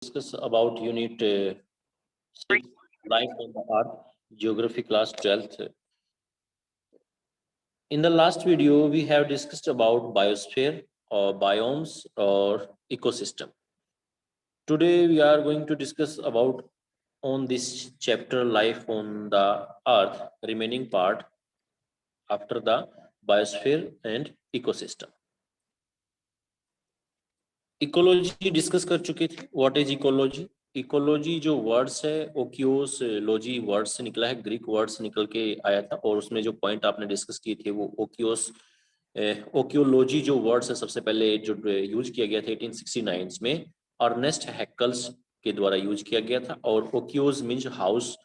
Discuss about unit 6, life on the earth, geography class 12th. In the last video we have discussed about biosphere or biomes or ecosystem. Today we are going to discuss about on this chapter life on the earth, remaining part after the biosphere and ecosystem. Ecology discuss कर चुके थे. What is ecology? Ecology जो words है ओकियोस logy word से निकला है, Greek word से निकल के आया था और उसमें जो पॉइंट आपने डिस्कस किए थे वो ओकियोस ओकियोलॉजी जो वर्ड्स है सबसे पहले जो यूज किया गया था 1869 में अर्नेस्ट हैकल्स के द्वारा यूज किया गया था. और ओकियोस मीन्स हाउस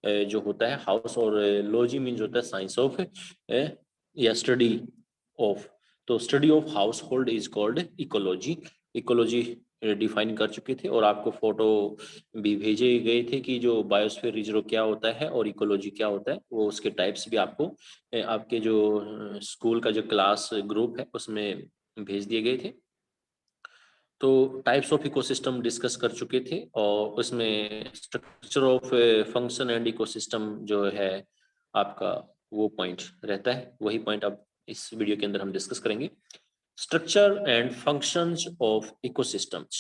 जो होता है हाउस, और लॉजी मीन्स होता है साइंस ऑफ या स्टडी ऑफ. तो study of house hold is called ecology. Ecology define कर चुके थे और आपको फोटो भी भेजे गए थे कि जो बायोस्फीयर रिजर्व क्या होता है और इकोलॉजी क्या होता है, वो उसके टाइप्स भी आपको आपके जो स्कूल का जो क्लास ग्रुप है उसमें भेज दिए गए थे. तो टाइप्स ऑफ इकोसिस्टम डिस्कस कर चुके थे और उसमें structure of function and ecosystem जो है आपका वो पॉइंट रहता है, वही पॉइंट अब इस वीडियो के अंदर हम डिस्कस करेंगे. Structure and functions of ecosystems.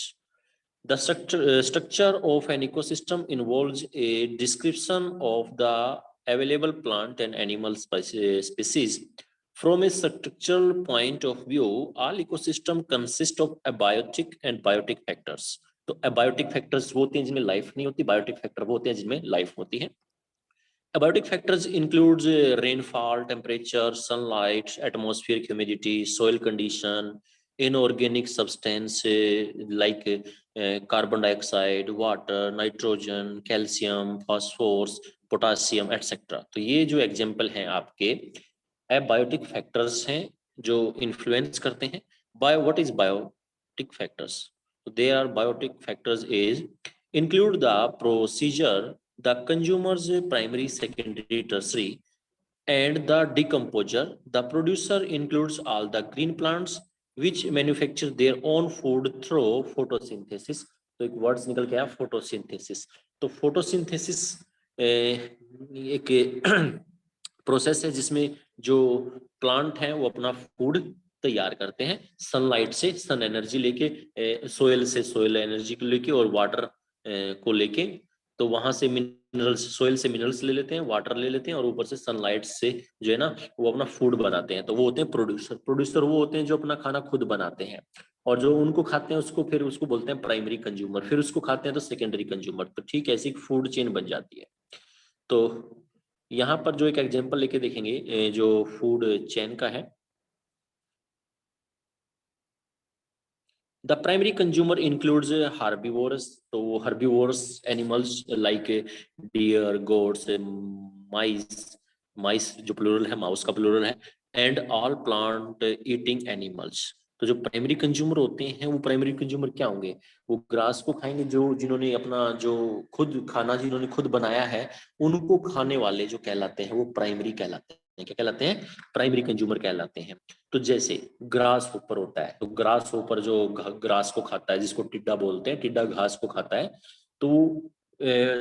The structure of an ecosystem involves a description of the available plant and animal species. From a structural point of view, all ecosystem consist of abiotic and biotic factors. तो abiotic factors वो होते हैं जिनमें life नहीं होती, biotic factor वो होते हैं जिनमें लाइफ होती है. Abiotic factors includes rainfall, temperature, sunlight, atmospheric humidity, soil condition, inorganic substance like carbon dioxide, water, nitrogen, calcium, phosphorus, potassium, etc. तो ये जो एग्जाम्पल हैं आपके abiotic factors हैं जो इन्फ्लुएंस करते हैं. What is biotic factors? So they are biotic factors is include the procedure, the consumer's primary, secondary, tertiary, and the decomposer. The producer includes all the green plants which manufacture their own food through photosynthesis. तो एक words निकल के आया photosynthesis. तो photosynthesis एक process है जिसमें जो प्लांट हैं वो अपना फूड तैयार करते हैं सनलाइट से, सन एनर्जी लेके, सोयल से सोयल एनर्जी को लेके और वाटर को लेके. तो वहां से मिनरल्स, सोयल से मिनरल्स ले लेते हैं, वाटर ले लेते हैं और ऊपर से सनलाइट से जो है ना वो अपना फूड बनाते हैं. तो वो होते हैं प्रोड्यूसर. प्रोड्यूसर वो होते हैं जो अपना खाना खुद बनाते हैं और जो उनको खाते हैं उसको फिर उसको बोलते हैं प्राइमरी कंज्यूमर, फिर उसको खाते हैं तो सेकेंडरी कंज्यूमर. तो ठीक ऐसी फूड चेन बन जाती है. तो यहाँ पर जो एक एग्जांपल लेके देखेंगे जो फूड चेन का है. The primary consumer includes herbivores. तो herbivores animals like deer, goats, mice जो प्लूरल है, माउस का प्लूरल है, and all plant eating animals. तो जो प्राइमरी कंज्यूमर होते हैं वो प्राइमरी कंज्यूमर क्या होंगे? वो ग्रास को खाएंगे, जो जिन्होंने अपना जो खुद खाना जिन्होंने खुद बनाया है उनको खाने वाले जो कहलाते हैं वो प्राइमरी कहलाते हैं. क्या कहलाते हैं? प्राइमरी कंज्यूमर कहलाते हैं. तो जैसे ग्रास ऊपर होता है, तो ग्रास ऊपर जो ग्रास को खाता है जिसको टिड्डा बोलते हैं, टिड्डा घास को खाता है. तो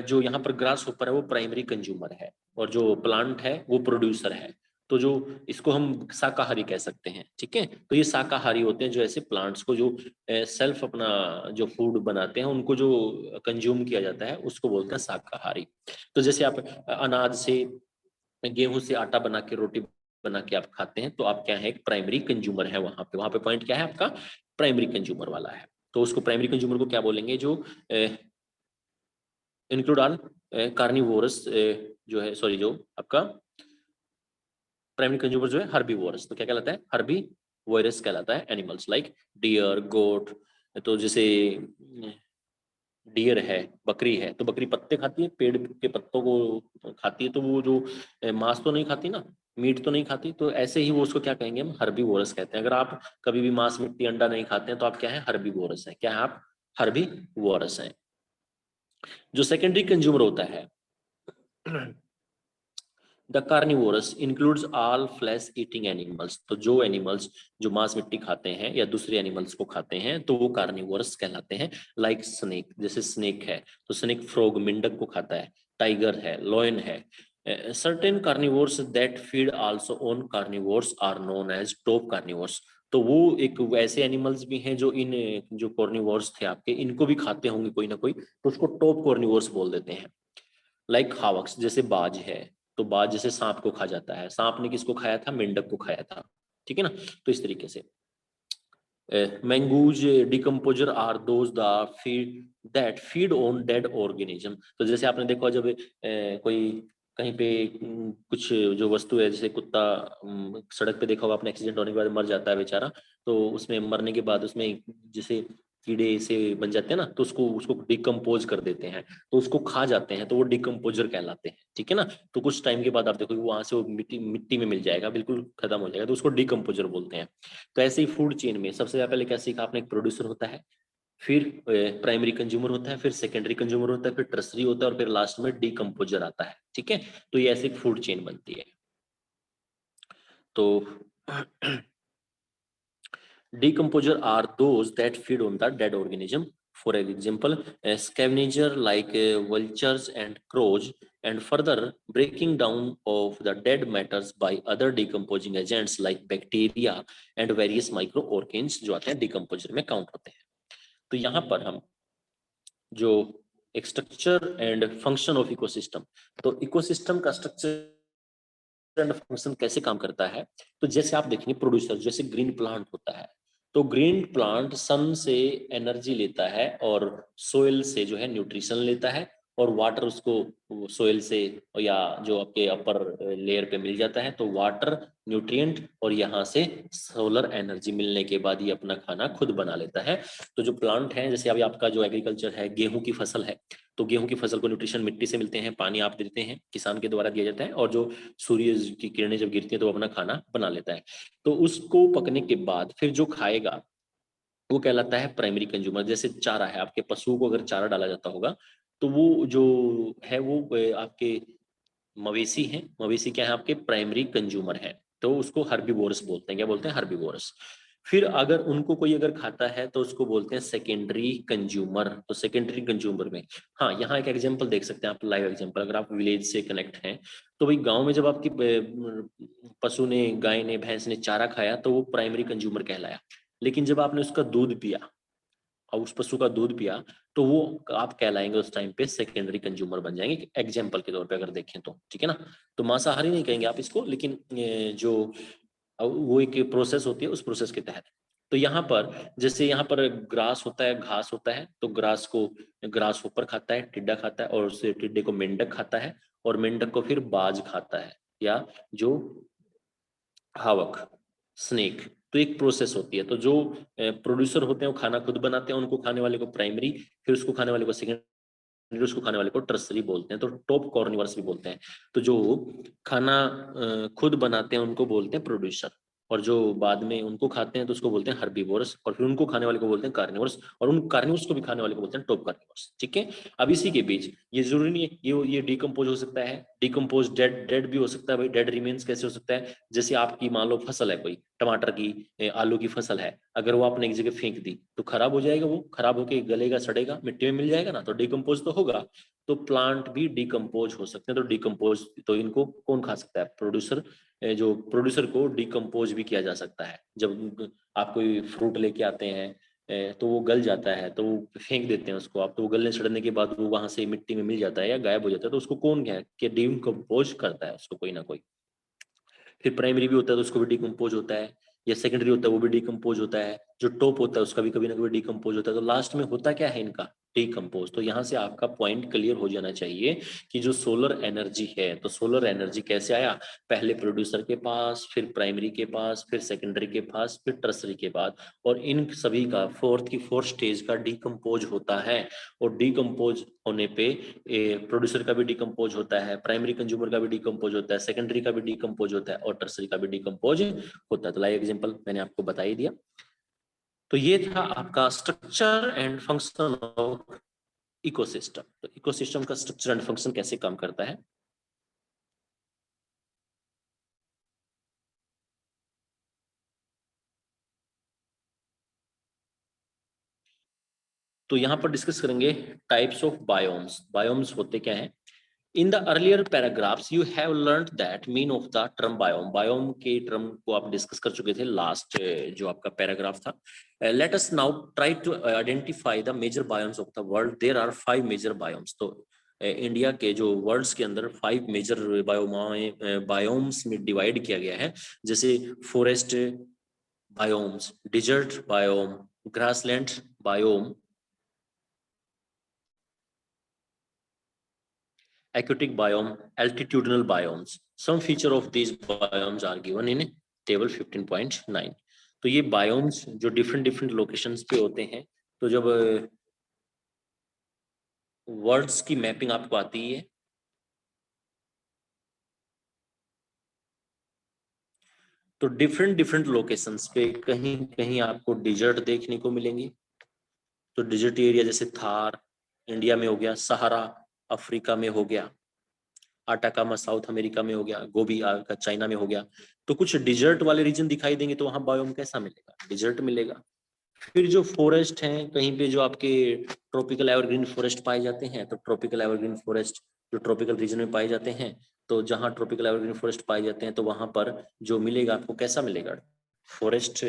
जो यहाँ पर ग्रास ऊपर है वो प्राइमरी कंज्यूमर है और जो प्लांट है वो प्रोड्यूसर है. तो जो इसको हम शाकाहारी कह सकते हैं. ठीक है, तो ये शाकाहारी होते हैं जो ऐसे प्लांट्स को जो सेल्फ अपना जो फूड बनाते हैं उनको जो कंज्यूम किया जाता है उसको बोलते हैं शाकाहारी. तो जैसे आप अनाज से, गेहूं से आटा बना के, रोटी बना के आप खाते हैं तो आप क्या है? एक प्राइमरी कंज्यूमर है. वहां पे पॉइंट क्या है आपका? प्राइमरी कंज्यूमर वाला है. तो उसको प्राइमरी कंज्यूमर को क्या बोलेंगे? जो इंक्लूड ऑल कार्निवोरस जो है, सॉरी, जो आपका प्राइमरी कंज्यूमर जो है हर्बीवोरस. तो क्या कहलाता है? हर्बीवोरस कहलाता है. एनिमल्स लाइक डियर, गोट. तो जैसे डियर है, बकरी है, तो बकरी पत्ते खाती है, पेड़ के पत्तों को खाती है. तो वो जो मांस तो नहीं खाती ना, मीट तो नहीं खाती. तो ऐसे ही वो उसको क्या कहेंगे? हम हर्बीवोरस कहते हैं. अगर आप कभी भी मांस, मिट्टी, अंडा नहीं खाते हैं तो आप क्या है? हर्बीवोरस है. क्या है आप? हर्बीवोरस हैं. जो सेकेंडरी कंज्यूमर होता है the carnivorous includes all flesh eating animals, तो जो एनिमल्स जो मांस मिट्टी खाते हैं या दूसरे एनिमल्स को खाते हैं तो वो कार्निवोरस कहलाते हैं। लाइक स्नेक, जैसे स्नेक है तो स्नेक फ्रॉग मेंढक को खाता है, टाइगर है, लॉयन है। Certain carnivores that feed also on carnivores are known as top carnivores, तो वो एक वैसे एनिमल्स भी हैं जो इन जो कार्निवोर्स थे आपके इनको भी खाते होंगे कोई ना कोई, तो उसको टॉप कार्निवोर्स बोल देते हैं। लाइक हावक्स, जैसे बाज है, तो बाज जैसे सांप को खा जाता है, सांप ने किसको खाया था, मेंढक को खाया था, ठीक है ना। तो इस तरीके से mongoose decomposer are those the feed that feed on dead organism, तो जैसे आपने देखा जब कोई कहीं पे कुछ जो वस्तु है जैसे कुत्ता सड़क पे देखा होगा आपने, एक्सीडेंट होने के बाद मर जाता है बेचारा, तो उसमें मरने के बाद उसमें जैसे कीड़े से बन जाते हैं ना, तो उसको उसको डिकम्पोज कर देते हैं, तो उसको खा जाते हैं, तो वो डिकम्पोजर कहलाते हैं, ठीक है ना। तो कुछ टाइम के बाद आप देखो वहां से वो मिट्टी मिट्टी में मिल जाएगा, बिल्कुल खत्म हो जाएगा, तो उसको डिकम्पोजर बोलते हैं। तो ऐसे ही फूड चेन में सबसे पहले क्या सीखा आपने, एक प्रोड्यूसर होता है, फिर प्राइमरी कंज्यूमर होता है, फिर सेकेंडरी कंज्यूमर होता है, फिर टर्सरी होता है, और फिर लास्ट में डिकम्पोजर आता है, ठीक है। तो ये ऐसे फूड चेन बनती है। तो decomposer are those that feed on the dead organism, for example scavenger like vultures and crows, and further breaking down of the dead matters by other decomposing agents like bacteria and various microorganisms जो आते हैं decomposer में count होते हैं। तो यहाँ पर हम जो एक structure and function of ecosystem, तो इकोसिस्टम का स्ट्रक्चर एंड फंक्शन कैसे काम करता है, तो जैसे आप देखेंगे प्रोड्यूसर, जैसे ग्रीन प्लांट होता है, तो ग्रीन प्लांट सन से एनर्जी लेता है और सोइल से जो है न्यूट्रिशन लेता है, और वाटर उसको सोइल से या जो आपके अपर लेयर पे मिल जाता है, तो वाटर, न्यूट्रिएंट और यहाँ से सोलर एनर्जी मिलने के बाद ये अपना खाना खुद बना लेता है। तो जो प्लांट है, जैसे अभी आपका जो एग्रीकल्चर है, गेहूं की फसल है, तो गेहूं की फसल को न्यूट्रिशन मिट्टी से मिलते हैं, पानी आप देते हैं, किसान के द्वारा दिया जाता है, और जो सूर्य की किरणें जब गिरती हैं तो वो अपना खाना बना लेता है। तो उसको पकने के बाद फिर जो खाएगा वो कहलाता है प्राइमरी कंज्यूमर। जैसे चारा है, आपके पशुओं को अगर चारा डाला जाता होगा तो वो जो है वो आपके मवेशी हैं, मवेशी क्या है आपके प्राइमरी कंज्यूमर है, तो उसको हर्बीवोरस बोलते हैं। क्या बोलते हैं, हर्बीवोरस। फिर अगर उनको कोई अगर खाता है तो उसको बोलते हैं सेकेंडरी कंज्यूमर। तो सेकेंडरी कंज्यूमर में, हाँ यहाँ एक एग्जांपल देख सकते हैं आप, लाइव एग्जांपल, अगर आप विलेज से कनेक्ट हैं तो भाई गांव में जब आपकी पशु ने, गाय ने, भैंस ने चारा खाया तो वो प्राइमरी कंज्यूमर कहलाया। लेकिन जब आपने उसका दूध पिया और उस पशु का दूध पिया तो वो आप कहलाएंगे उस टाइम पे सेकेंडरी कंज्यूमर बन जाएंगे, एग्जाम्पल के तौर पे अगर देखें तो, ठीक है ना। तो मांसाहारी नहीं कहेंगे आप इसको, लेकिन जो वो एक प्रोसेस होती है उस प्रोसेस के तहत। तो यहाँ पर जैसे यहाँ पर ग्रास होता है, घास होता है, तो ग्रास को ग्रास ऊपर खाता है, टिड्डा खाता है, और उस टिड्डे को मेंढक खाता है, और मेंढक को फिर बाज खाता है, या जो हावक, स्नेक। तो एक प्रोसेस होती है। तो जो प्रोड्यूसर होते हैं वो खाना खुद बनाते हैं, उनको खाने वाले को प्राइमरी, फिर उसको खाने वाले को सेकेंडरी, उसको खाने वाले को टर्सरी बोलते हैं, तो टॉप कॉर्निवर्स भी बोलते हैं। तो जो खाना खुद बनाते हैं उनको बोलते हैं प्रोड्यूसर, और जो बाद में उनको खाते हैं तो उसको बोलते हैं हर्बीवोरस, और फिर उनको खाने वाले को बोलते हैं कार्निवोरस, और उन कार्निवोरस को भी खाने वाले को बोलते हैं टॉप कार्निवोरस, ठीक है। अब इसी के बीच ये जरूरी नहीं है ये डिकम्पोज हो सकता है, डिकम्पोज डेड डेड भी हो सकता है। भाई डेड रिमेन्स कैसे हो सकता है, जैसे आपकी मान लो फसल है कोई टमाटर की, आलू की फसल है, अगर वो आपने एक जगह फेंक दी तो खराब हो जाएगा, वो खराब होके गलेगा, सड़ेगा, मिट्टी में मिल जाएगा ना, तो डिकम्पोज तो होगा। तो प्लांट भी डिकम्पोज हो सकते हैं, तो डिकम्पोज, तो इनको कौन खा सकता है, प्रोड्यूसर। जो प्रोड्यूसर को डिकम्पोज भी किया जा सकता है। जब आप कोई फ्रूट लेके आते हैं तो वो गल जाता है, तो वो फेंक देते हैं उसको आप, तो वो गलने सड़ने के बाद वो वहां से मिट्टी में मिल जाता है या गायब हो जाता है, तो उसको कौन है कि डिकम्पोज करता है उसको कोई ना कोई। फिर प्राइमरी भी होता है तो उसको भी डिकम्पोज होता है, या सेकेंडरी होता है वो भी डिकम्पोज होता है, जो टॉप होता है उसका भी कभी ना कभी डिकम्पोज होता है, तो लास्ट में होता क्या है इनका, डिकम्पोज। तो यहाँ से आपका पॉइंट क्लियर हो जाना चाहिए कि जो सोलर एनर्जी है, तो सोलर एनर्जी कैसे आया, पहले प्रोड्यूसर के पास, फिर प्राइमरी के पास, फिर सेकेंडरी के पास, फिर टर्सरी के बाद, और इन सभी का फोर्थ स्टेज का डिकम्पोज होता है। और डिकम्पोज होने पे प्रोड्यूसर का भी डिकम्पोज होता है, प्राइमरी कंज्यूमर का भी डिकम्पोज होता है, सेकेंडरी का भी डिकम्पोज होता है, और टर्सरी का भी डिकम्पोज होता है। तो लाइव एग्जांपल मैंने आपको बता ही दिया। तो ये था आपका structure and function of ecosystem. तो इकोसिस्टम का स्ट्रक्चर एंड फंक्शन कैसे काम करता है। तो यहाँ पर डिस्कस करेंगे टाइप्स ऑफ बायोम्स। बायोम्स होते क्या हैं? In the earlier paragraphs, you have learned that mean of the term biome. Biome के term को आप डिस्कस कर चुके थे लास्ट जो आपका पैराग्राफ था. Let us now try to identify the major biomes of the world. There are 5 major biomes. तो इंडिया के जो वर्ल्ड्स के अंदर 5 मेजर बायोम्स में डिवाइड किया गया है, जैसे forest biomes, desert biome, grassland biome, aquatic biome, altitudinal biomes. Some feature of these biomes are given in table 15.9. तो ये biomes जो different locations पे होते हैं, तो जब words की mapping आपको आती है तो different locations पे कहीं कहीं आपको desert देखने को मिलेंगी। तो desert एरिया जैसे थार इंडिया में हो गया, सहारा अफ्रीका में हो गया, आटाकामा साउथ अमेरिका में हो गया, गोबी का चाइना में हो गया। तो कुछ डिजर्ट वाले रीजन दिखाई देंगे तो वहां बायोम कैसा मिलेगा? डिजर्ट मिलेगा। फिर जो फॉरेस्ट हैं, कहीं पे जो आपके ट्रॉपिकल एवरग्रीन फॉरेस्ट पाए जाते हैं, तो ट्रॉपिकल एवरग्रीन फॉरेस्ट जो ट्रॉपिकल रीजन में पाए जाते हैं, तो जहाँ ट्रॉपिकल एवरग्रीन फॉरेस्ट पाए जाते हैं तो वहां पर जो मिलेगा आपको कैसा मिलेगा? फॉरेस्ट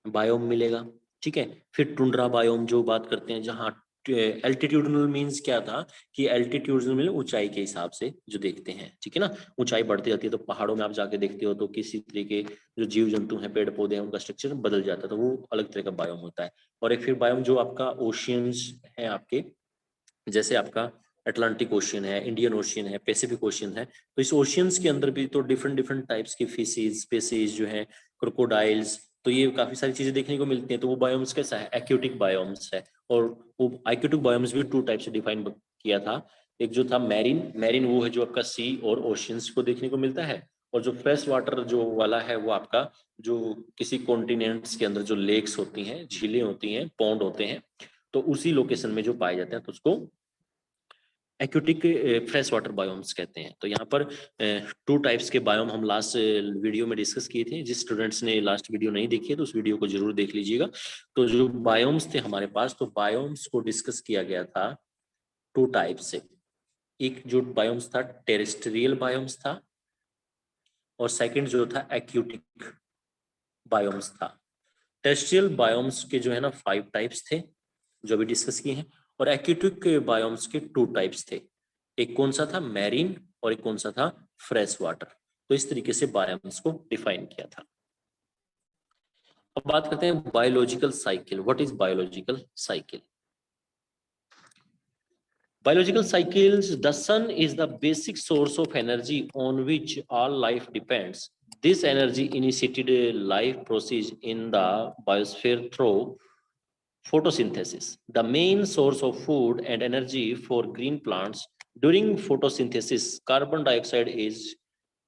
बायोम मिलेगा। ठीक है। फिर टुंड्रा बायोम जो बात करते हैं, जहाँ एल्टीट्यूडनल मीन्स क्या था कि एल्टीट्यूडनल मीन ऊंचाई के हिसाब से जो देखते हैं, ठीक है ना, ऊंचाई बढ़ती जाती है तो पहाड़ों में आप जाके देखते हो तो किसी तरीके जो जीव जंतु हैं, पेड़ पौधे हैं, उनका स्ट्रक्चर बदल जाता है, तो वो अलग तरह का बायोम होता है। और एक फिर बायोम जो आपका ओशियंस है आपके, जैसे आपका अटलांटिक ओशियन है, इंडियन ओशियन है, पैसिफिक ओशियन है, तो इस ओशियंस के अंदर भी तो डिफरेंट टाइप्स की फिशेज स्पेसीज जो है, क्रोकोडाइल्स, तो ये काफी सारी चीजें देखने को मिलती हैं। तो वो बायोम्स कैसा है? एक्यूटिक बायोम्स है। और वो एक्यूटिक बायोम्स भी 2 टाइप से डिफाइन किया था। एक जो था मैरीन, मैरीन वो है जो आपका सी और ओशियंस को देखने को मिलता है, और जो फ्रेश वाटर जो वाला है वो आपका जो किसी कॉन्टिनेंट्स के अंदर जो लेक्स होती हैं, झीलें होती हैं, पॉन्ड होते हैं, तो उसी लोकेशन में जो पाए जाते हैं तो उसको एक्यूटिक फ्रेश वाटर बायोम्स कहते हैं। तो यहाँ पर 2 टाइप्स के बायोम हम लास्ट वीडियो में डिस्कस किए थे। जिस स्टूडेंट्स ने लास्ट वीडियो नहीं देखी है तो उस वीडियो को जरूर देख लीजिएगा। तो जो बायोम्स थे हमारे पास, तो बायोम्स को डिस्कस किया गया था 2 टाइप से। एक जो बायोम्स था टेरेस्ट्रियल बायोम्स था, और सेकंड जो था एक्यूटिक बायोम्स था। टेरेस्ट्रियल बायोम्स के जो है ना 5 टाइप्स थे जो अभी डिस्कस किए हैं, और एक्यूटिक बायोम्स के 2 टाइप्स थे। एक कौन सा था? मैरीन, और एक कौन सा था? Fresh water. तो इस तरीके से बायोम्स को डिफाइन किया था। अब बात करते हैं biological cycle. What is biological cycle? Biological cycles, the sun is the basic source of energy on which all life depends. This energy initiated a life process in the biosphere through photosynthesis, the main source of food and energy for green plants. During photosynthesis, carbon dioxide is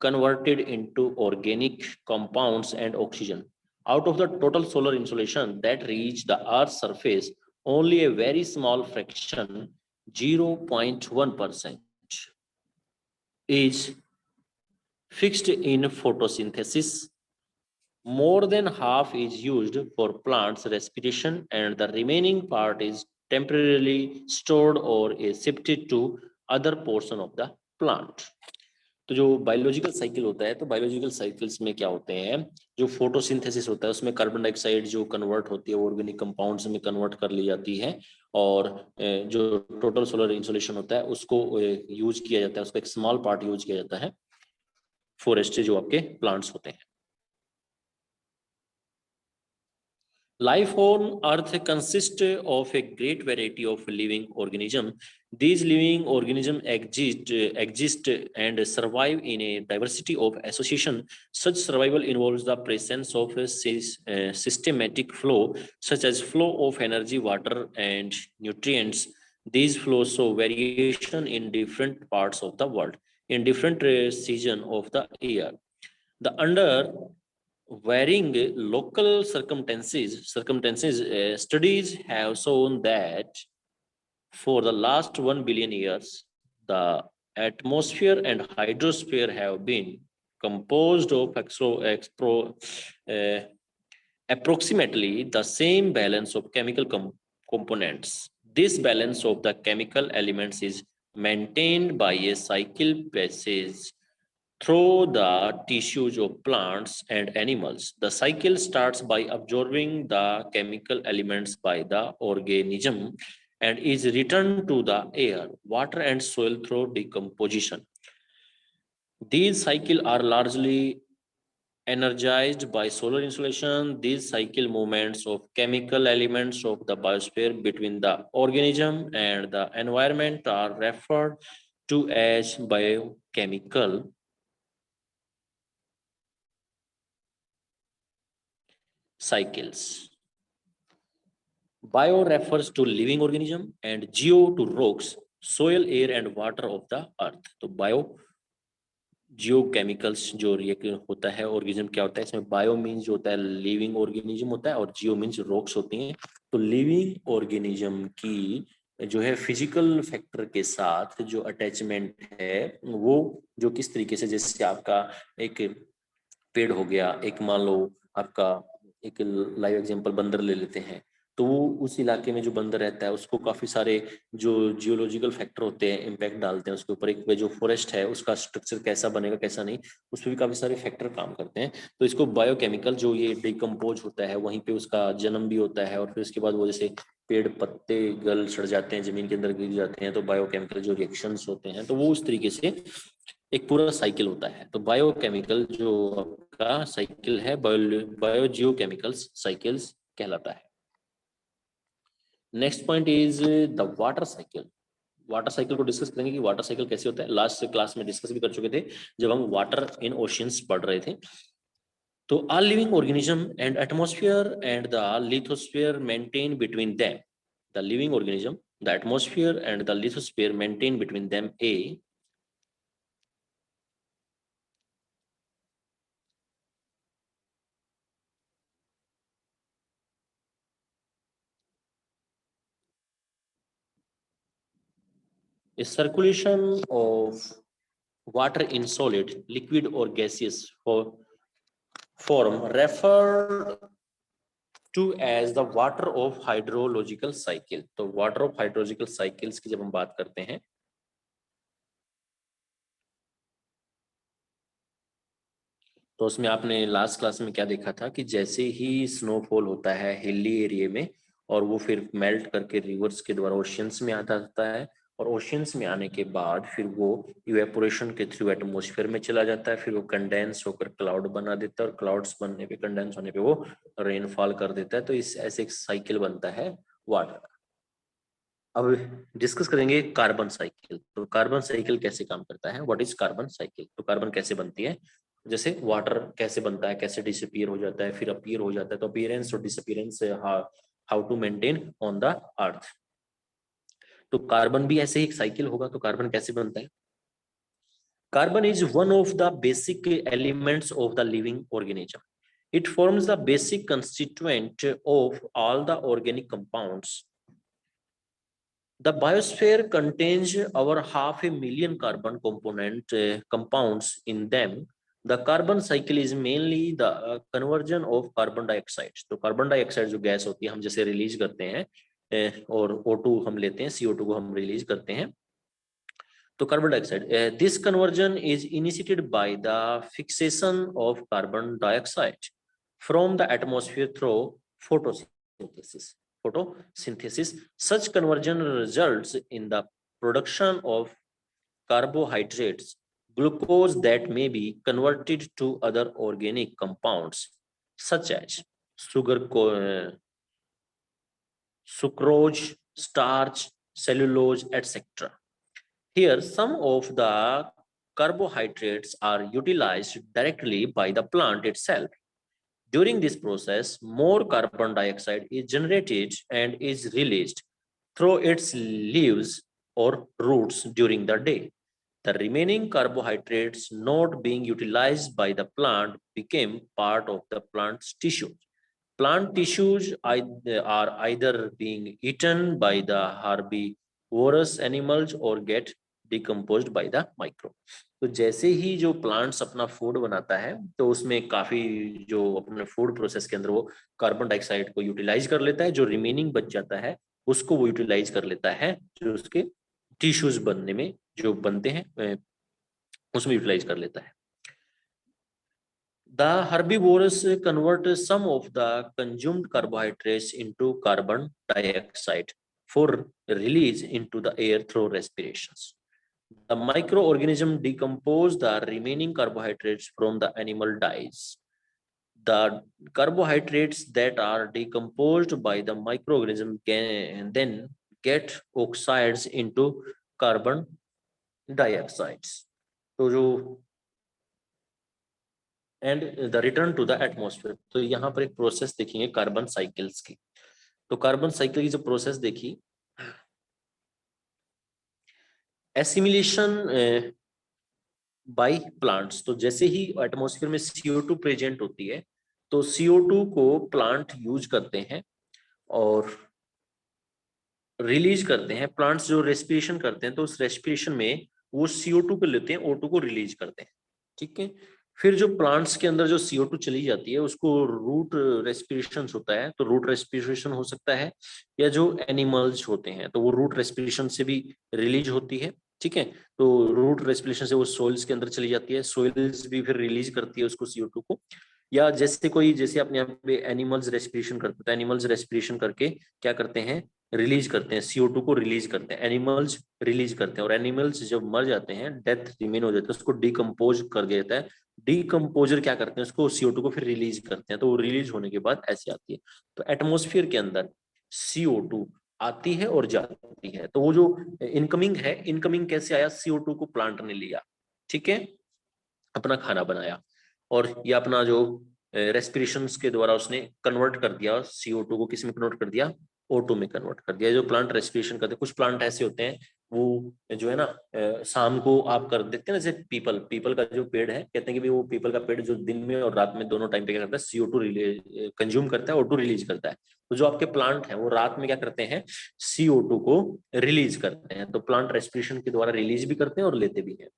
converted into organic compounds and oxygen. Out of the total solar insolation that reach the Earth's surface, only a very small fraction, 0.1%, is fixed in photosynthesis. More than half is used for plants' respiration, and the remaining part is temporarily stored or is shifted to other portion of the plant. तो जो biological cycle होता है, तो biological cycles में क्या होते हैं, जो फोटोसिंथेसिस होता है उसमें कार्बन डाइऑक्साइड जो कन्वर्ट होती है वो ऑर्गेनिक कंपाउंड्स में कन्वर्ट कर ली जाती है, और जो टोटल सोलर इंसोलेशन होता है उसको यूज किया जाता है, उसका एक स्मॉल पार्ट यूज किया जाता है फॉरेस्ट जो आपके प्लांट्स होते हैं। Life on Earth consists of a great variety of living organisms. These living organisms exist and survive in a diversity of association. Such survival involves the presence of a systematic flow, such as flow of energy, water, and nutrients. These flows show variation in different parts of the world, in different season of the year. The under varying local circumstances, studies have shown that for the last 1 billion years, the atmosphere and hydrosphere have been composed of approximately the same balance of chemical components. This balance of the chemical elements is maintained by a cycle passage through the tissues of plants and animals. The cycle starts by absorbing the chemical elements by the organism and is returned to the air, water and soil through decomposition. These cycles are largely energized by solar insolation. These cycle movements of chemical elements of the biosphere between the organism and the environment are referred to as biochemical cycles. Bio refers to living organism and geo to rocks, soil, air and water of the earth. तो bio जियोकेमिकल्स जो react होता है organism क्या होता है, इसमें bio means जो होता है लिविंग ऑर्गेनिज्म होता है और जियो मीन्स रॉक्स होती हैं। तो लिविंग ऑर्गेनिज्म की जो है फिजिकल फैक्टर के साथ जो अटैचमेंट है वो जो किस तरीके से, जैसे आपका एक पेड़ हो गया, एक मान लो आपका एक लाइव एग्जांपल बंदर ले लेते हैं, तो वो उस इलाके में जो बंदर रहता है उसको काफी सारे जो जियोलॉजिकल फैक्टर होते हैं इम्पैक्ट डालते हैं उसके ऊपर। एक जो फॉरेस्ट है उसका स्ट्रक्चर कैसा बनेगा कैसा नहीं, उस पर भी काफी सारे फैक्टर काम करते हैं। तो इसको बायोकेमिकल जो ये डिकम्पोज होता है वहीं पे उसका जन्म भी होता है और फिर उसके बाद वो जैसे पेड़ पत्ते गल सड़ जाते हैं, जमीन के अंदर गिर जाते हैं, तो बायोकेमिकल जो रिएक्शंस होते हैं तो वो उस तरीके से एक पूरा साइकिल होता है। तो बायोकेमिकल जो आपका साइकिल है बायो जियोकेमिकल्स साइकिल्स कहलाता है। Next point is the water cycle. Water cycle को डिस्कस करेंगे कि वाटर साइकिल कैसे होता है। लास्ट क्लास में डिस्कस भी कर चुके थे जब हम वाटर इन ओशियंस पढ़ रहे थे। तो all living organism and atmosphere and the lithosphere maintain between them the living organism, the atmosphere and the lithosphere maintain between them a circulation of water in solid, liquid or gaseous form referred to as the water of hydrological cycle। तो water of hydrological cycles की जब हम बात करते हैं तो उसमें आपने लास्ट क्लास में क्या देखा था कि जैसे ही स्नोफॉल होता है हिली एरिया में और वो फिर मेल्ट करके रिवर्स के द्वारा ओशियंस में आता है और ओशियंस में आने के बाद फिर वो इवेपोरेशन के थ्रू एटमॉस्फेयर में चला जाता है, फिर वो कंडेंस होकर क्लाउड बना देता है और क्लाउड्स बनने पे कंडेंस होने पे वो रेनफॉल कर देता है। तो इस ऐसे एक साइकिल बनता है वाटर का। अब डिस्कस करेंगे कार्बन साइकिल। तो कार्बन साइकिल कैसे काम करता है, व्हाट इज कार्बन साइकिल। तो कार्बन कैसे बनती है, जैसे वाटर कैसे बनता है, कैसे डिसअपीयर हो जाता है फिर अपीयर हो जाता है, तो अपीयरेंस और disappearance how to maintain on the earth. तो कार्बन भी ऐसे ही एक साइकिल होगा। तो कार्बन कैसे बनता है, carbon is one of the basic elements of the living organism. It forms the basic constituent of all the organic compounds. The biosphere contains over 500,000 carbon compounds in them. The carbon cycle is mainly the conversion of carbon dioxide। तो carbon dioxide जो gas होती है हम जैसे release करते हैं और O2 हम लेते हैं, CO2 को हम रिलीज करते हैं, तो carbon dioxide this conversion is initiated by the fixation of carbon dioxide from the atmosphere through photosynthesis photosynthesis Such conversion results in the production of carbohydrates, glucose, that may be converted to other organic compounds such as sucrose, starch, cellulose, etc. Here, some of the carbohydrates are utilized directly by the plant itself. During this process, more carbon dioxide is generated and is released through its leaves or roots during the day. The remaining carbohydrates not being utilized by the plant became part of the plant's tissues. Plant tissues are either being eaten by the herbivorous animals or get decomposed by the microbe। तो जैसे ही जो plants अपना food बनाता है तो उसमें काफी जो अपने फूड प्रोसेस के अंदर वो कार्बन डाइऑक्साइड को यूटिलाइज कर लेता है, जो रिमेनिंग बच जाता है उसको वो यूटिलाइज कर लेता है, जो उसके टिश्यूज बनने में जो बनते हैं उसमें यूटिलाइज कर लेता है। The herbivores convert some of the consumed carbohydrates into carbon dioxide for release into the air through respirations. The microorganism decompose the remaining carbohydrates from the animal dies. The carbohydrates that are decomposed by the microorganism can then get oxides into carbon dioxides. तो जो and the return to the atmosphere, तो यहाँ पर एक process देखेंगे carbon cycles की। तो carbon cycle की जो प्रोसेस देखी, एसिमिलेशन बाय प्लांट्स, तो जैसे ही एटमॉस्फेयर में CO2 प्रेजेंट होती है तो CO2 को प्लांट यूज करते हैं और रिलीज करते हैं। प्लांट्स जो रेस्पिरेशन करते हैं तो उस रेस्पिरेशन में वो CO2 को लेते हैं, O2 को रिलीज करते हैं, ठीक है। फिर जो प्लांट्स के अंदर जो CO2 चली जाती है उसको रूट रेस्पिरेशन होता है, तो रूट रेस्पिरेशन हो सकता है, या जो एनिमल्स होते हैं तो वो रूट रेस्पिरेशन से भी रिलीज होती है, ठीक है। तो रूट रेस्पिरेशन से वो सोइल्स के अंदर चली जाती है, सोइल्स भी फिर रिलीज करती है उसको CO2 को। या जैसे अपने यहाँ पे एनिमल्स रेस्पिरेशन करते हैं, तो एनिमल्स रेस्पिरेशन करके क्या करते हैं, रिलीज करते हैं, CO2 को रिलीज करते हैं, एनिमल्स रिलीज करते हैं। और एनिमल्स जब मर जाते हैं, डेथ रिमेन हो जाता है, उसको डिकम्पोज कर दिया जाता है। डिकम्पोजर क्या करते हैं, उसको CO2 को फिर रिलीज करते हैं, तो वो रिलीज होने के बाद ऐसे आती है। तो एटमोस्फियर के अंदर CO2 आती है और जाती है। तो वो जो इनकमिंग है, इनकमिंग कैसे आया, CO2 को प्लांट ने लिया, ठीक है, अपना खाना बनाया, और ये अपना जो रेस्पिरेशंस के द्वारा उसने कन्वर्ट कर दिया, CO2 को किस में कन्वर्ट कर दिया, O2 में कन्वर्ट कर दिया। जो प्लांट रेस्पिरेशन करते हैं, कुछ प्लांट ऐसे होते हैं वो जो है ना शाम को आप कर देते हैं ना, जैसे पीपल का जो पेड़ है, कहते हैं कि वो पीपल का पेड़ जो दिन में और रात में दोनों टाइम पे क्या करता है, CO2 कंज्यूम करता है, O2 रिलीज करता है। तो जो आपके प्लांट है वो रात में क्या करते हैं, CO2 को रिलीज करते हैं। तो प्लांट रेस्पिरेशन के द्वारा रिलीज भी करते हैं और लेते भी हैं।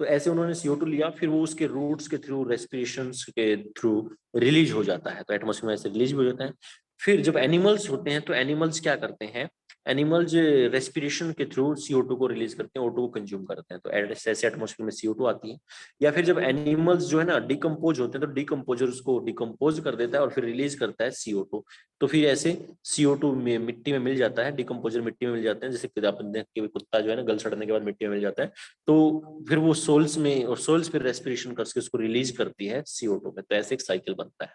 तो ऐसे उन्होंने CO2 लिया, फिर वो उसके रूट्स के थ्रू, रेस्पिरेशन के थ्रू रिलीज हो जाता है, तो एटमोस्फेयर में ऐसे रिलीज भी हो जाता है। फिर जब एनिमल्स होते हैं तो एनिमल्स क्या करते हैं, एनिमल्स रेस्पिरेशन के थ्रू CO2 को रिलीज करते हैं, O2 को कंज्यूम करते हैं, तो ऐसे एटमोस्फेयर में CO2 आती है। या फिर जब एनिमल्स जो है ना डिकम्पोज होते हैं, तो डिकम्पोजर उसको डिकम्पोज कर देता है और फिर रिलीज करता है CO2। तो फिर ऐसे CO2 में मिट्टी में मिल जाता है, डिकम्पोजर मिट्टी में मिल जाते हैं, जैसे आपने देख के कुत्ता जो है ना गल सड़ने के बाद मिट्टी में मिल जाता है, तो फिर वो सोल्स में, और सोल्स फिर रेस्पिरेशन करके उसको रिलीज करती है CO2 में। तो ऐसे एक साइकिल बनता है।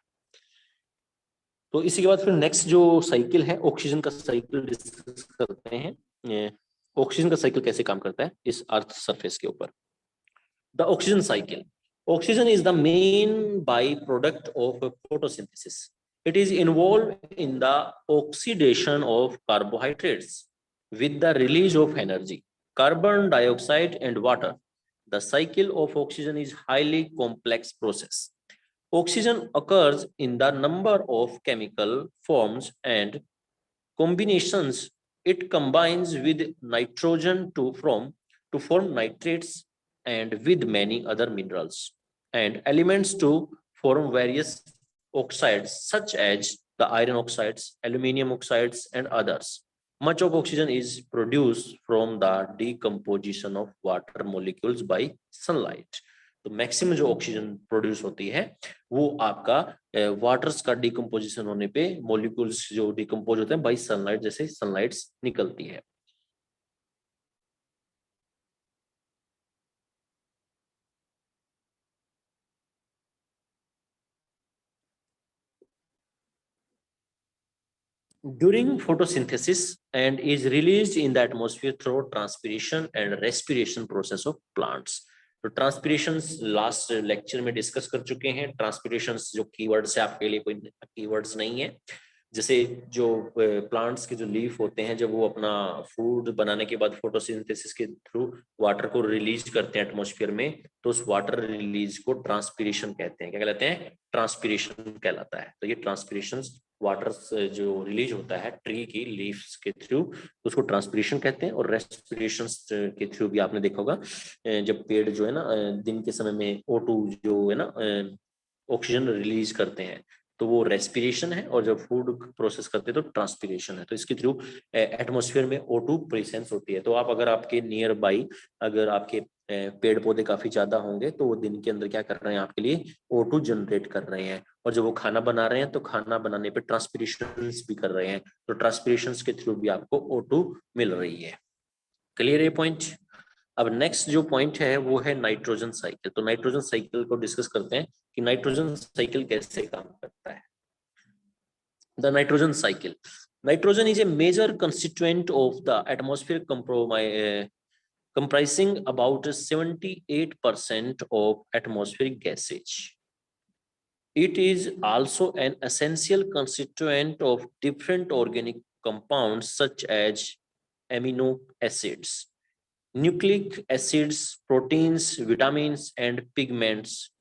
तो इसी के बाद फिर नेक्स्ट जो साइकिल है, ऑक्सीजन का साइकिल डिस्कस करते हैं। ऑक्सीजन का साइकिल कैसे काम करता है इस अर्थ सरफेस के ऊपर। The oxygen cycle, oxygen is the main by product of photosynthesis. It is involved in the oxidation of carbohydrates with the release of energy, carbon dioxide and water. The cycle of oxygen is highly complex process. Oxygen occurs in the number of chemical forms and combinations. It combines with nitrogen to form nitrates and with many other minerals and elements to form various oxides such as the iron oxides, aluminum oxides and others. Much of oxygen is produced from the decomposition of water molecules by sunlight. तो maximum जो oxygen produce होती है वो आपका waters का decomposition होने पे, molecules जो डिकम्पोज होते हैं बाई सनलाइट, जैसे सनलाइट्स निकलती है। During photosynthesis and is released in the atmosphere through transpiration and respiration process of plants. तो ट्रांसपिरेशन लास्ट लेक्चर में डिस्कस कर चुके हैं। ट्रांसपिरेशन जो कीवर्ड्स है आपके लिए कोई कीवर्ड्स नहीं है। जैसे जो प्लांट्स के जो लीफ होते हैं, जब वो अपना फूड बनाने के बाद फोटोसिंथेसिस के थ्रू वाटर को रिलीज करते हैं एटमॉस्फेयर में, तो उस वाटर रिलीज को ट्रांसपिरेशन कहते हैं। क्या कहलाते हैं, ट्रांसपिरेशन कहलाता है। तो ये ट्रांसपिरेशन वाटर जो रिलीज होता है ट्री की लीव्स के थ्रू, उसको ट्रांसपिरेशन कहते हैं। और रेस्पिरेशन के थ्रू भी आपने देखा होगा, जब पेड़ जो है ना दिन के समय में O2 जो है ना ऑक्सीजन रिलीज करते हैं, तो वो रेस्पिरेशन है, और जब फूड प्रोसेस करते हैं तो ट्रांसपिरेशन है। तो इसके थ्रू एटमॉस्फेयर में O2 प्रेजेंस होती है। तो आप अगर आपके नियर बाई अगर आपके पेड़ पौधे काफी ज्यादा होंगे तो वो दिन के अंदर क्या कर रहे हैं, आपके लिए O2 जनरेट कर रहे हैं। और जब वो खाना बना रहे हैं तो खाना बनाने पे ट्रांसपिरेशन भी कर रहे हैं, तो ट्रांसपिरेशन के थ्रू भी आपको O2 मिल रही है। क्लियर ये पॉइंट। अब नेक्स्ट जो पॉइंट है वो है नाइट्रोजन साइकिल। तो नाइट्रोजन साइकिल को डिस्कस करते हैं कि नाइट्रोजन साइकिल कैसे काम करता है। The nitrogen cycle, nitrogen is a major constituent of the atmosphere comprising about 78% of atmospheric gases. It is also an essential constituent of different organic compounds such as amino acids, nucleic acids, proteins, vitamins, and pigments.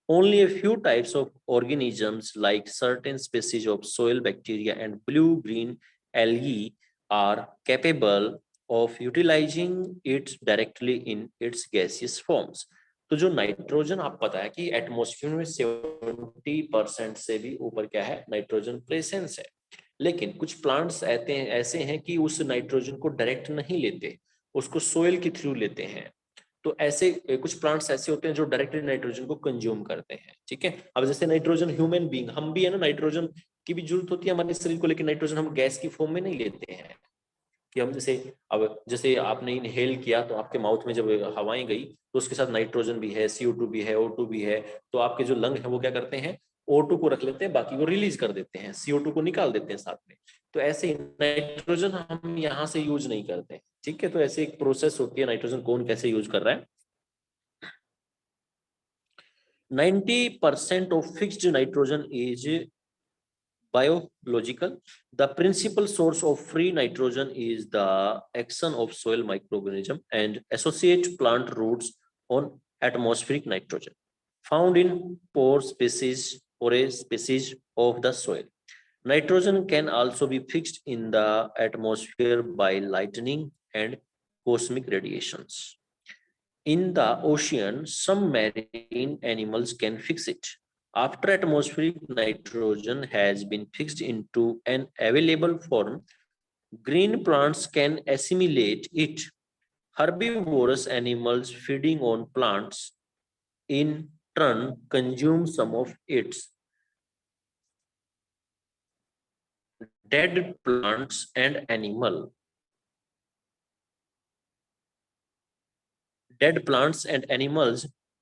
Only a few types of organisms, like certain species of soil bacteria and blue-green algae, are capable of utilizing it directly in its gaseous forms. तो जो nitrogen आप पता है कि atmosphere में 70% से भी ऊपर क्या है, नाइट्रोजन प्रेजेंस है। लेकिन कुछ प्लांट्स ऐसे हैं कि उस नाइट्रोजन को डायरेक्ट नहीं लेते, उसको सोइल के थ्रू लेते हैं। तो ऐसे कुछ प्लांट्स ऐसे होते हैं जो डायरेक्टली नाइट्रोजन को कंज्यूम करते हैं। ठीक है, अब जैसे नाइट्रोजन ह्यूमन बीइंग हम भी है ना, नाइट्रोजन की भी जरूरत होती है हमारे शरीर को, लेकिन नाइट्रोजन हम गैस की फॉर्म में नहीं लेते हैं कि हम जैसे, अब जैसे आपने इनहेल किया तो आपके माउथ में जब हवाएं गई तो उसके साथ नाइट्रोजन भी है, CO2 भी है, O2 भी है। तो आपके जो लंग है वो क्या करते हैं, O2 को रख लेते हैं, बाकी वो रिलीज कर देते हैं, CO2 को निकाल देते हैं साथ में। तो ऐसे नाइट्रोजन हम यहाँ से यूज नहीं करते। ठीक है, तो ऐसे एक प्रोसेस होती है, नाइट्रोजन कौन कैसे यूज कर रहा है। 90% of fixed nitrogen is biological. The principal source of free nitrogen is the action of soil microorganism and associate plant roots on atmospheric nitrogen found in pore species of the soil. Nitrogen can also be fixed in the atmosphere by lightning and cosmic radiations. In the ocean, some marine animals can fix it. After atmospheric nitrogen has been fixed into an available form, green plants can assimilate it. Herbivorous animals feeding on plants in turn consume some of its. Dead plants and animals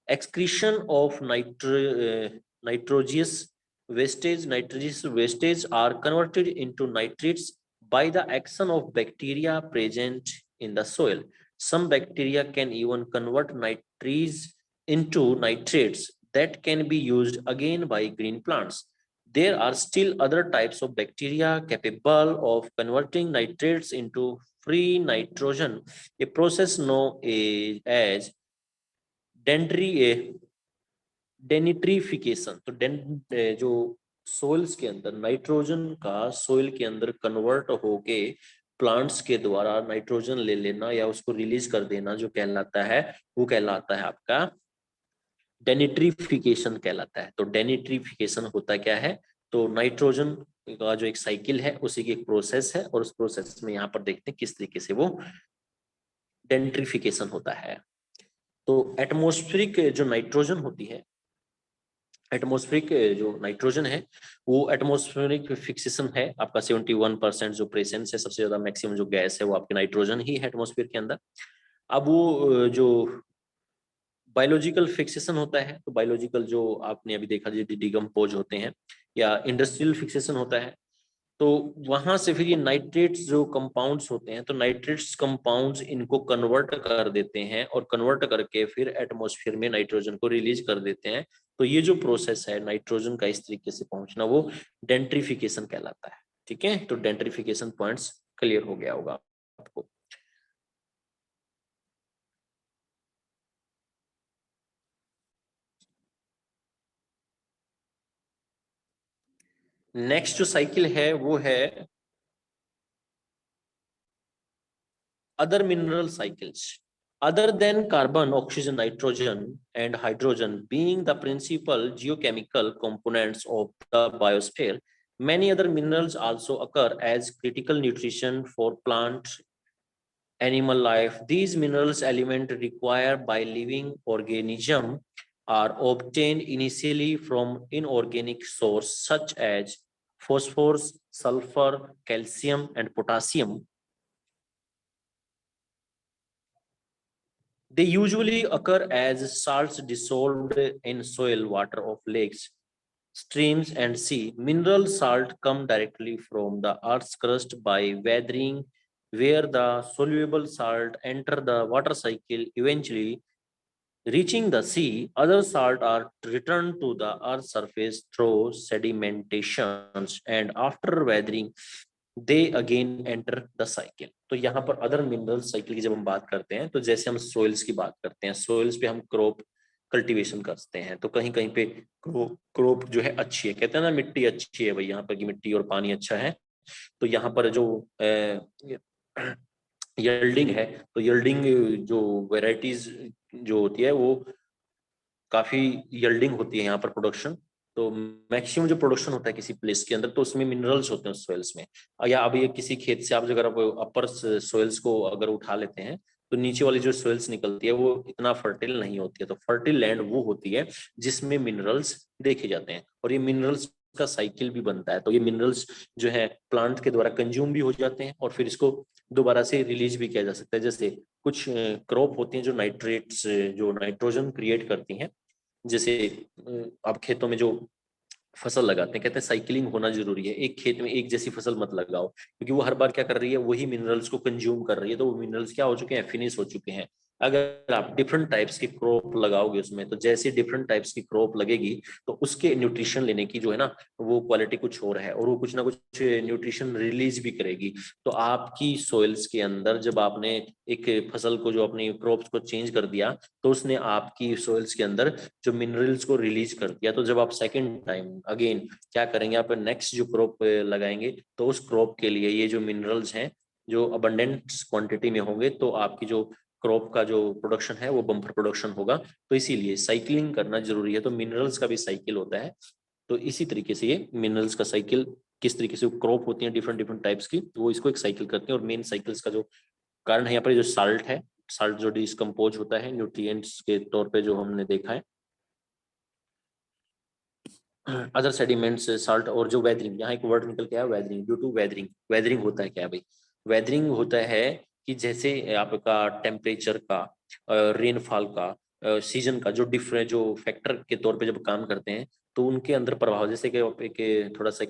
excretion of nitrogenous wastage are converted into nitrates by the action of bacteria present in the soil. Some bacteria can even convert nitrates into nitrates that can be used again by green plants. There are still other types of bacteria capable of converting nitrates into free nitrogen, a process known as डेनिट्रीफिकेशन। तो जो soils के अंदर nitrogen का soil के अंदर convert होके plants के द्वारा नाइट्रोजन ले लेना या उसको रिलीज कर देना जो कहलाता है, वो कहलाता है आपका डेनिट्रीफिकेशन कहलाता है। तो डेनिट्रीफिकेशन होता क्या है, तो नाइट्रोजन का जो एक साइकिल है उसी की एक प्रोसेस है, और उस प्रोसेस में यहाँ पर देखते हैं किस तरीके से वो डेनिट्रीफिकेशन होता है। तो एटमॉस्फेरिक जो नाइट्रोजन होती है, एटमॉस्फेरिक जो नाइट्रोजन है वो एटमॉस्फेरिक फिक्सेशन है आपका 71% जो प्रेजेंस है, सबसे ज्यादा मैक्सिमम जो गैस है वो आपके नाइट्रोजन ही है एटमॉस्फेयर के अंदर। अब वो जो बायोलॉजिकल फिक्सेशन होता है, तो बायोलॉजिकल जो आपने अभी देखा जो डिकम्पोज होते हैं, या इंडस्ट्रियल फिक्सेशन होता है, तो वहां से फिर ये नाइट्रेट्स जो कंपाउंड्स होते हैं, तो नाइट्रेट्स कंपाउंड्स इनको कन्वर्ट कर देते हैं और कन्वर्ट करके फिर एटमॉस्फेयर में नाइट्रोजन को रिलीज कर देते हैं। तो ये जो प्रोसेस है नाइट्रोजन का इस तरीके से पहुंचना, वो डेंट्रीफिकेशन कहलाता है। ठीक है, तो डेंट्रीफिकेशन पॉइंट्स क्लियर हो गया होगा आपको। नेक्स्ट जो साइकिल है वो है other mineral cycles. Other than carbon, oxygen, nitrogen, and hydrogen being the principal geochemical components of the biosphere, many other minerals also occur as critical nutrition for plant animal life. These minerals elements required by living organism are obtained initially from inorganic sources such as phosphorus, sulfur, calcium, and potassium. They usually occur as salts dissolved in soil water of lakes, streams, and sea. Mineral salt come directly from the earth's crust by weathering, where the soluble salt enter the water cycle, eventually reaching the sea. Other salt are returned to the earth's surface through sedimentations, and after weathering they again enter the cycle. तो यहाँ पर other mineral cycle की जब हम बात करते हैं, तो जैसे हम सोइल्स की बात करते हैं, सोइल्स पे हम क्रॉप कल्टीवेशन करते हैं, तो कहीं कहीं पे क्रॉप जो है अच्छी है, कहते हैं ना मिट्टी अच्छी है भाई, यहाँ पर की मिट्टी और पानी अच्छा है, तो यहाँ पर जो यील्डिंग है, तो यील्डिंग जो वेराइटीज जो होती है वो काफी यील्डिंग होती है यहाँ पर प्रोडक्शन। तो मैक्सिमम जो प्रोडक्शन होता है किसी प्लेस के अंदर, तो उसमें मिनरल्स होते हैं सॉइल्स में। या अब ये किसी खेत से आप अगर अपर सॉइल्स को अगर उठा लेते हैं, तो नीचे वाली जो सॉइल्स निकलती है वो इतना फर्टिल नहीं होती है। तो फर्टिल लैंड वो होती है जिसमें मिनरल्स देखे जाते हैं, और ये मिनरल्स का साइकिल भी बनता है। तो ये मिनरल्स जो है प्लांट के द्वारा कंज्यूम भी हो जाते हैं, और फिर इसको दोबारा से रिलीज भी किया जा सकता है। जैसे कुछ क्रॉप होती हैं जो नाइट्रेट्स, जो नाइट्रोजन क्रिएट करती हैं, जैसे आप खेतों में जो फसल लगाते हैं, कहते हैं साइकिलिंग होना जरूरी है। एक खेत में एक जैसी फसल मत लगाओ, क्योंकि वो हर बार क्या कर रही है, वही मिनरल्स को कंज्यूम कर रही है, तो वो मिनरल्स क्या हो चुके हैं, फिनिश हो चुके हैं। अगर आप डिफरेंट टाइप्स की क्रॉप लगाओगे उसमें, तो जैसे डिफरेंट टाइप्स की क्रॉप लगेगी, तो उसके न्यूट्रिशन लेने की जो है ना वो क्वालिटी कुछ और है, और वो कुछ ना कुछ न्यूट्रिशन रिलीज भी करेगी। तो आपकी सोइल्स के अंदर जब आपने एक फसल को, जो अपनी क्रॉप्स को चेंज कर दिया, तो उसने आपकी सोइल्स के अंदर जो मिनरल्स को रिलीज कर दिया। तो जब आप सेकेंड टाइम अगेन क्या करेंगे, आप नेक्स्ट जो क्रॉप लगाएंगे, तो उस क्रॉप के लिए ये जो मिनरल्स हैं जो अबंडेंट क्वांटिटी में होंगे, तो आपकी जो क्रॉप का जो प्रोडक्शन है वो बम्पर प्रोडक्शन होगा। तो इसीलिए साइकिलिंग करना जरूरी है। तो मिनरल्स का भी साइकिल होता है। तो इसी तरीके से ये मिनरल्स का साइकिल, किस तरीके से क्रॉप होती है डिफरेंट डिफरेंट टाइप्स की, तो वो इसको एक साइकिल करते हैं। और मेन साइकिल्स का जो कारण है यहाँ पर जो साल्ट है, साल्ट जो डिस्कम्पोज होता है न्यूट्रिएंट्स के तौर पे जो हमने देखा है, अदर सेडिमेंट्स साल्ट, और जो वेदरिंग, यहाँ एक वर्ड निकल के आया weathering, due to weathering. Weathering होता है क्या भाई, वेदरिंग होता है कि जैसे आपका टेम्परेचर का, रेनफॉल का, सीजन का जो डिफरेंट जो फैक्टर के तौर पे जब काम करते हैं, तो उनके अंदर प्रभाव, जैसे कि एक थोड़ा सा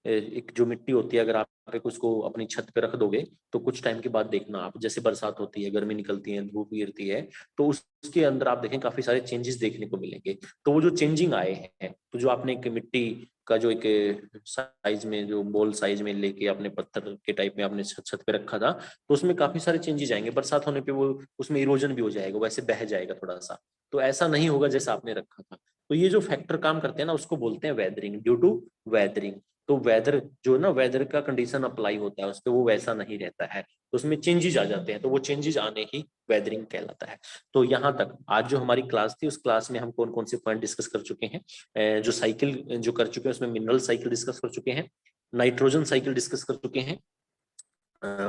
एक जो मिट्टी होती है, अगर आप एक उसको अपनी छत पे रख दोगे, तो कुछ टाइम के बाद देखना आप, जैसे बरसात होती है, गर्मी निकलती है, धूप गिरती है, तो उसके अंदर आप देखें काफी सारे चेंजेस देखने को मिलेंगे। तो वो जो चेंजिंग आए हैं, तो जो आपने एक मिट्टी का जो एक साइज में, जो बॉल साइज में लेके अपने पत्थर के टाइप में आपने छत पे रखा था, तो उसमें काफी सारे चेंजेस आएंगे। बरसात होने पे वो उसमें इरोजन भी हो जाएगा, वैसे बह जाएगा थोड़ा सा, तो ऐसा नहीं होगा जैसा आपने रखा था। तो ये जो फैक्टर काम करते हैं ना, उसको बोलते हैं वेदरिंग, ड्यू टू वेदरिंग। तो वेदर जो ना, वेदर का कंडीशन अप्लाई होता है उस पर, वो वैसा नहीं रहता है, तो उसमें चेंजेस आ जाते हैं, तो वो चेंजेस आने ही वेदरिंग कहलाता है। तो यहाँ तक आज जो हमारी क्लास थी, उस क्लास में हम कौन कौन से पॉइंट डिस्कस कर चुके हैं, जो साइकिल जो कर चुके हैं उसमें मिनरल साइकिल डिस्कस कर चुके हैं, नाइट्रोजन साइकिल डिस्कस कर चुके हैं,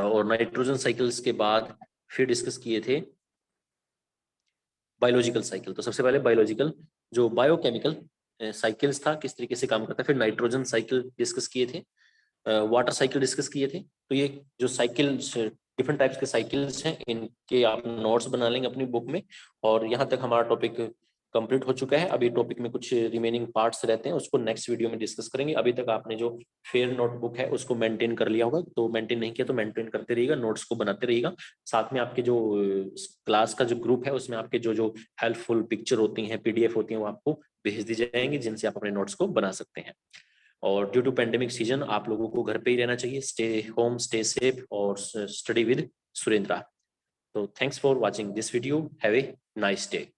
और नाइट्रोजन साइकिल्स के बाद फिर डिस्कस किए थे बायोलॉजिकल साइकिल। तो सबसे पहले बायोलॉजिकल जो बायोकेमिकल साइकिल्स था, किस तरीके से काम करता है, फिर नाइट्रोजन साइकिल डिस्कस किए थे, वाटर साइकिल डिस्कस किए थे। तो ये जो साइकिल डिफरेंट टाइप्स के साइकिल्स हैं, इनके आप नोट्स बना लेंगे अपनी बुक में। और यहाँ तक हमारा टॉपिक कंप्लीट हो चुका है। अभी टॉपिक में कुछ रिमेनिंग पार्ट्स रहते हैं, उसको नेक्स्ट वीडियो में डिस्कस करेंगे। अभी तक आपने जो फेयर नोटबुक है उसको मेंटेन कर लिया होगा, तो मेंटेन नहीं किया तो मेंटेन करते रहिएगा, नोट्स को बनाते रहिएगा। साथ में आपके जो क्लास का जो ग्रुप है, उसमें आपके जो जो हेल्पफुल पिक्चर होती हैं, पीडीएफ होती हैं, वो आपको भेज दी जाएंगी, जिनसे आप अपने नोट्स को बना सकते हैं। और ड्यू टू पेंडेमिक सीजन आप लोगों को घर पे ही रहना चाहिए। स्टे होम, स्टे सेफ, और स्टडी विद सुरेंद्रा। तो thanks for watching this video. Have a nice day.